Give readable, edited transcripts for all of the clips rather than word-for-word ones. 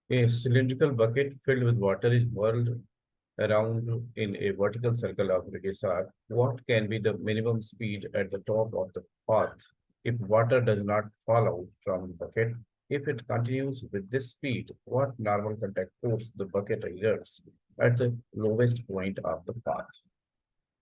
A cylindrical bucket filled with water is whirled around in a vertical circle of radius r. What can be the minimum speed at the top of the path if water does not fall out from the bucket? If it continues with this speed, what normal contact force the bucket exerts at the lowest point of the path?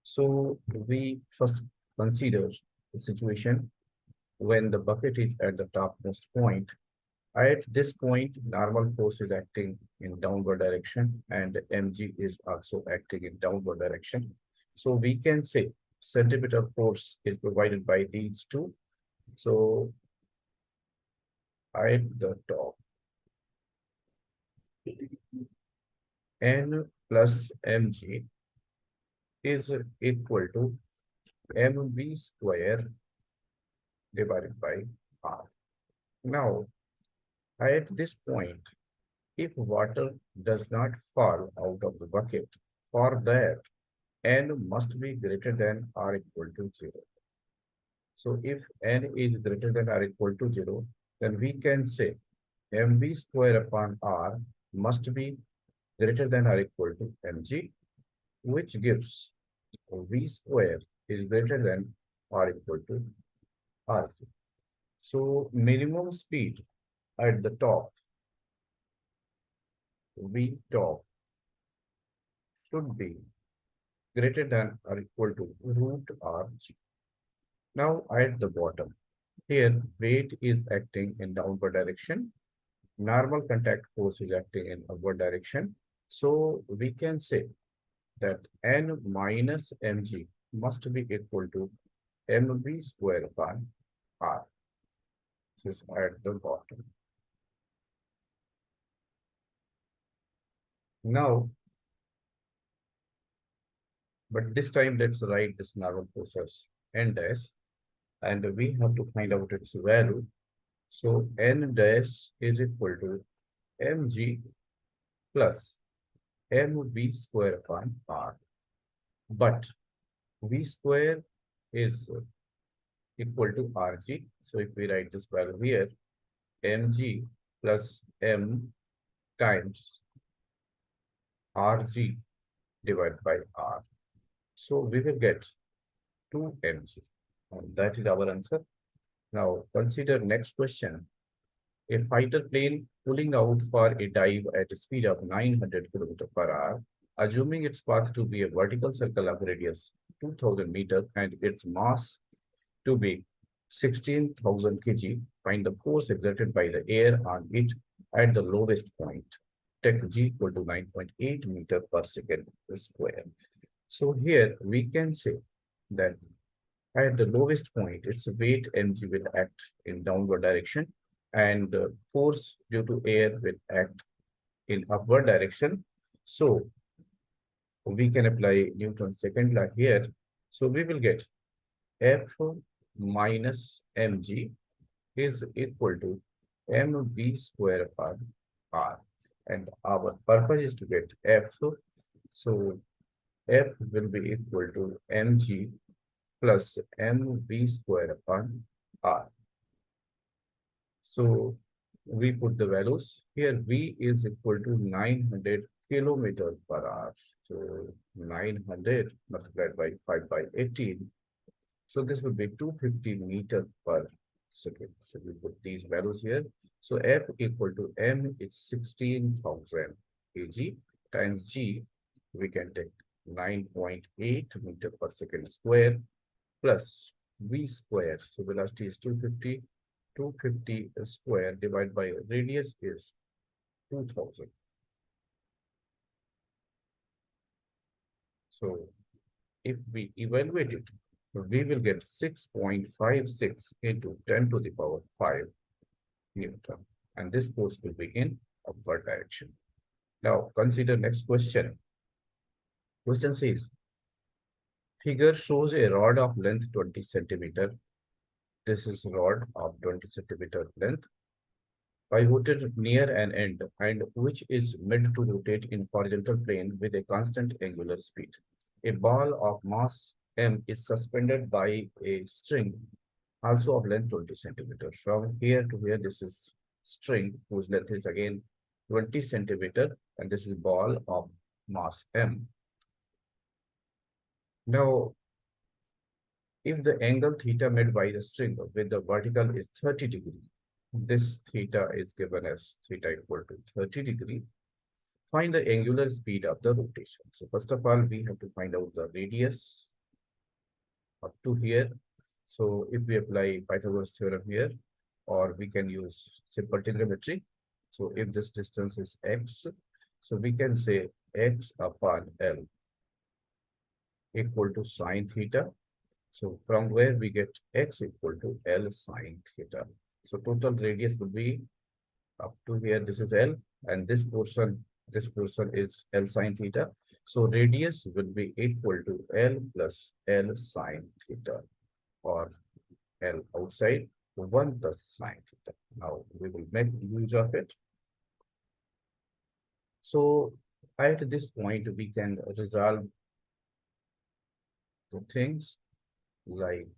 So we first consider the situation when the bucket is at the topmost point. At this point, normal force is acting in downward direction and mg is also acting in downward direction. So we can say centripetal force is provided by these two. So at the top, n plus mg is equal to mv square divided by r. Now, at this point, if water does not fall out of the bucket, for that n must be greater than or equal to 0. So if n is greater than or equal to 0, then we can say mv square upon r must be greater than or equal to mg, which gives v square is greater than or equal to rg. So minimum speed at the top, v top, should be greater than or equal to root rg. Now at the bottom, here weight is acting in downward direction, normal contact force is acting in upward direction. So we can say that n minus mg must be equal to mv square upon r. This is at the bottom. Now, but this time let's write this normal force as n dash, and we have to find out its value. So n dash is equal to mg plus mv square upon r. But v square is equal to rg. So if we write this value here, mg plus m times rg divided by r. So we will get 2mg. And that is our answer. Now consider next question. A fighter plane pulling out for a dive at a speed of 900 km per hour, assuming its path to be a vertical circle of radius 2000 meters and its mass to be 16,000 kg, find the force exerted by the air on it at the lowest point. Take g equal to 9.8 meter per second square. So here we can say that at the lowest point, its weight mg will act in downward direction and force due to air will act in upward direction. So we can apply Newton's second law here. So we will get F minus mg is equal to mv square upon r. And our purpose is to get F. So F will be equal to mg plus mv square upon r. So we put the values here. V is equal to 900 kilometers per hour. So 900 multiplied by 5 by 18. So this would be 250 meters per second. So we put these values here. So F equal to M is 16,000 kg times G. We can take 9.8 meter per second square plus V square. So velocity is 250. 250 square divided by radius is 2000. So if we evaluate it, we will get 6.56 into 10 to the power 5 Newton. And this force will be in upward direction. Now consider next question. Question says, figure shows a rod of length 20 centimeter. This is rod of 20 centimeter length pivoted near an end and which is made to rotate in horizontal plane with a constant angular speed. A ball of mass m is suspended by a string also of length 20 centimeters. From here to here, this is string whose length is again 20 centimeter, and this is ball of mass m. Now, if the angle theta made by the string with the vertical is 30 degree, this theta is given as theta equal to 30 degree. Find the angular speed of the rotation. So first of all, we have to find out the radius up to here. So if we apply Pythagoras theorem here, or we can use simple trigonometry. So if this distance is x, so we can say x upon L equal to sine theta. So from where we get x equal to L sine theta. So total radius would be up to here. This is L, and this portion is L sine theta. So radius will be equal to L plus L sine theta, or L outside 1 plus sine theta. Now we will make use of it. So at this point, we can resolve the things like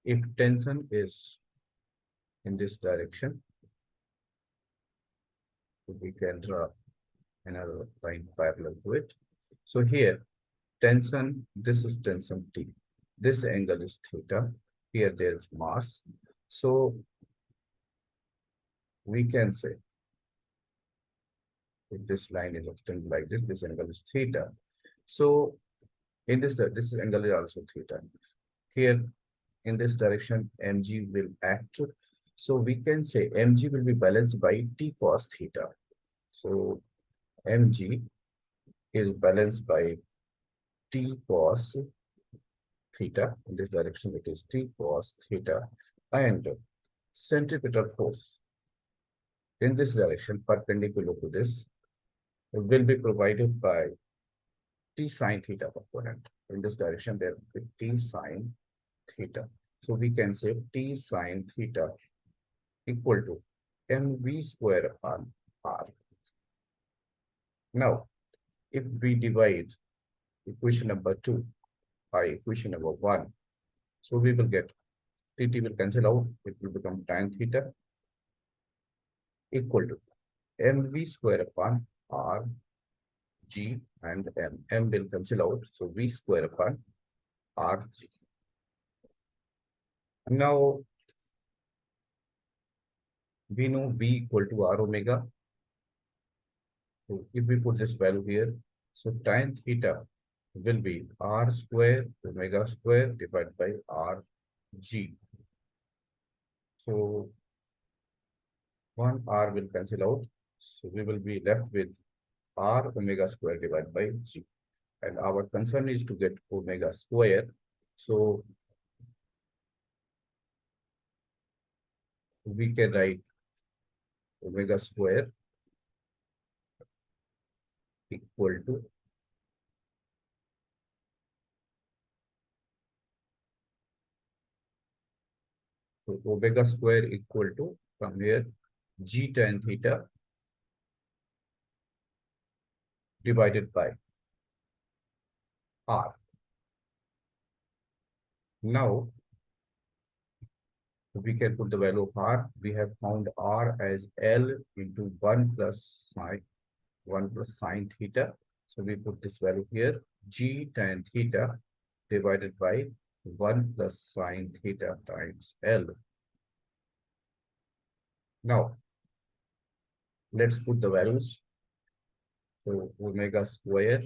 if tension is in this direction, we can draw another line parallel to it. So here, tension, this is tension T. This angle is theta. Here there is mass. So we can say if this line is extended like this angle is theta. So in this angle is also theta. Here in this direction, mg will act. So we can say mg will be balanced by t cos theta. So mg is balanced by t cos theta. In this direction, it is t cos theta. And centripetal force in this direction, perpendicular to this, will be provided by t sine theta component. In this direction, there will be t sine theta. So we can say t sine theta equal to mv square upon r. Now, if we divide equation number 2 by equation number 1, so we will get tt will cancel out, it will become tan theta equal to mv square upon r, g, and m. M will cancel out, so v square upon r, g. Now, we know v equal to r omega. So if we put this value here, so tan theta will be r square omega square divided by r g. So one r will cancel out. So we will be left with r omega square divided by g. And our concern is to get omega square. So we can write omega square equal to omega square equal to from here g tan theta divided by r. Now we can put the value of r. We have found r as L into 1 plus sine theta. So we put this value here, g tan theta divided by 1 plus sine theta times L. Now, let's put the values. So omega square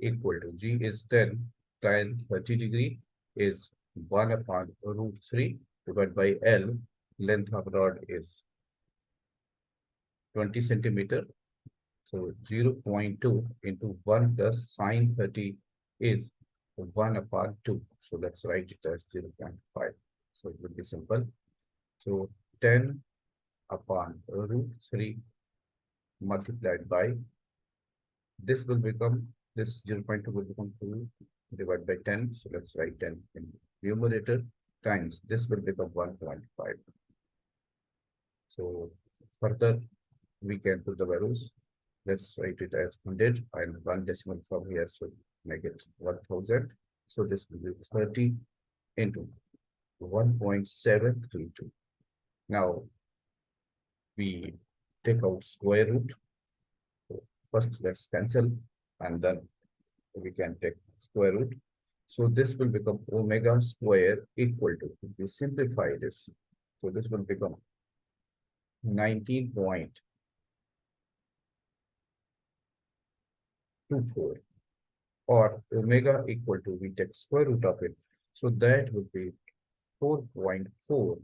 equal to g is 10 tan 30 degree is 1 upon root 3 divided by L. Length of rod is 20 centimeter. So 0.2 into 1 plus sine 30 is 1 upon 2. So let's write it as 0.5. So it will be simple. So 10 upon root 3 multiplied by this will become this 0.2 will become 2 divided by 10. So let's write 10 in numerator times this will become 1.5. So further we can put the values. Let's write it as 100 and 1 decimal from here, so make it 1000. So this will be 30 into 1.732. Now we take out square root. So first, let's cancel, and then we can take square root. So this will become omega square equal to, if we simplify this, so this will become 19.24, or omega equal to, we take square root of it. So that would be 4.4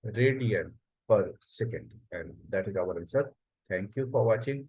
radian per second. And that is our answer. Thank you for watching.